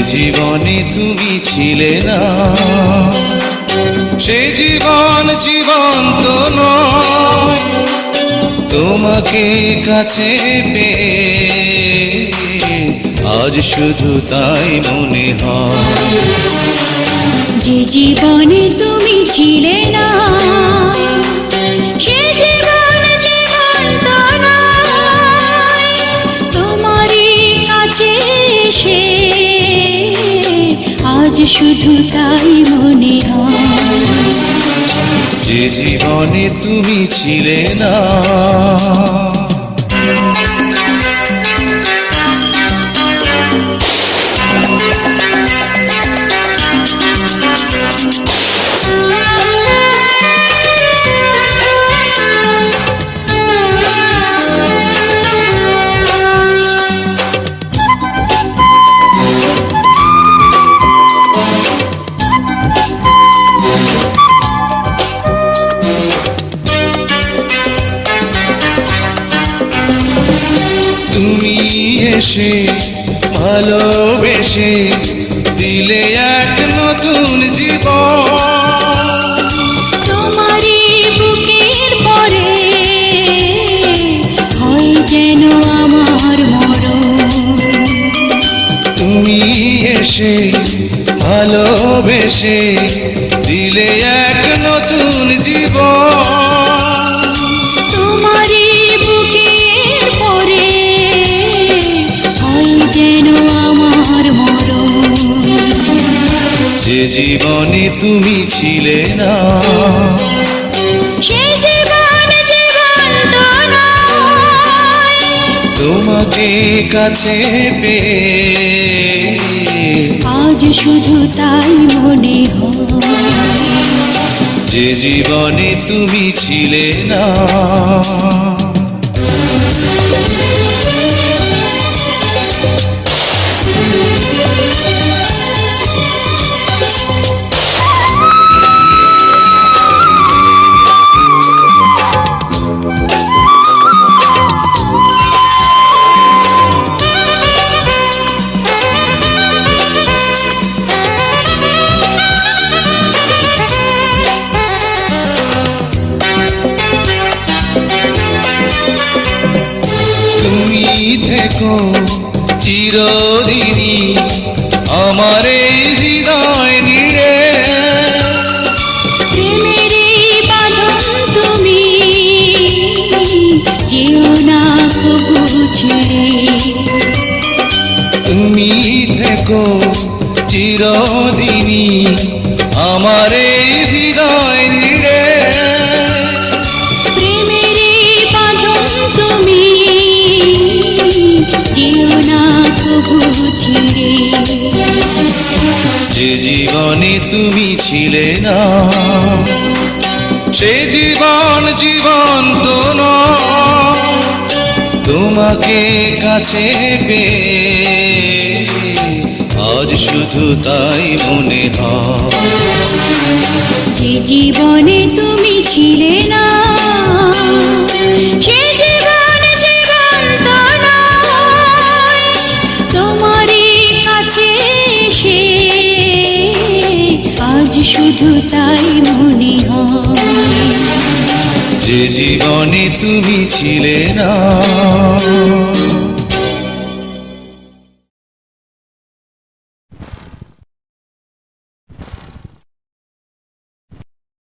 জীবনে তুমি ছিলে না, সে জীবন জীবন্ত নয়। তোমাকে কাছে পেয়ে আজ শুধু তাই মনে হয়। যে জীবনে তুমি ছিলে না, সে জীবন জীবন্ত নয়। তোমারই কাছে এসে আজ শুধু তাই মনে হয়। যে জীবনে তুমি ছিলে না। তুমি এসে ভালোবেসে দিলে এক নতুন জীবন। তোমারই বুকের পরে হয় যেন আমার মরণ। তুমি এসে ভালোবেসে দিলে এক নতুন জীবন। তোমারই বুকের পরে হয় যেন আমার মরণ। যে জীবনে তুমি ছিলে না, সে জীবন জীবন্ত নয়। তোমাকে কাছে পেয়ে আজ শুধু তাই মনে হয়। যে জীবনে তুমি ছিলে না। থেকো চিরদিনই আমার এই হৃদয় নিড়ে। প্রেমেরই বাঁধন তুমি যেও না কবু ছেড়ে। তুমি থেকো চিরদিনই আমার এই হৃদয় নিড়ে। প্রেমেরই বাঁধন তুমি যেও না কবু ছেড়ে। যে জীবনে তুমি ছিলে না, সে জীবন জীবন্ত নয়। তোমাকে কাছে পেয়ে আজ শুধু তাই মনে হয়। যে জীবনে তুমি ছিলে না, সে জীবন জীবন্ত নয়। তোমারই কাছে এসে আজ শুধু তাই মনে হয়। যে জীবনে তুমি ছিলে না।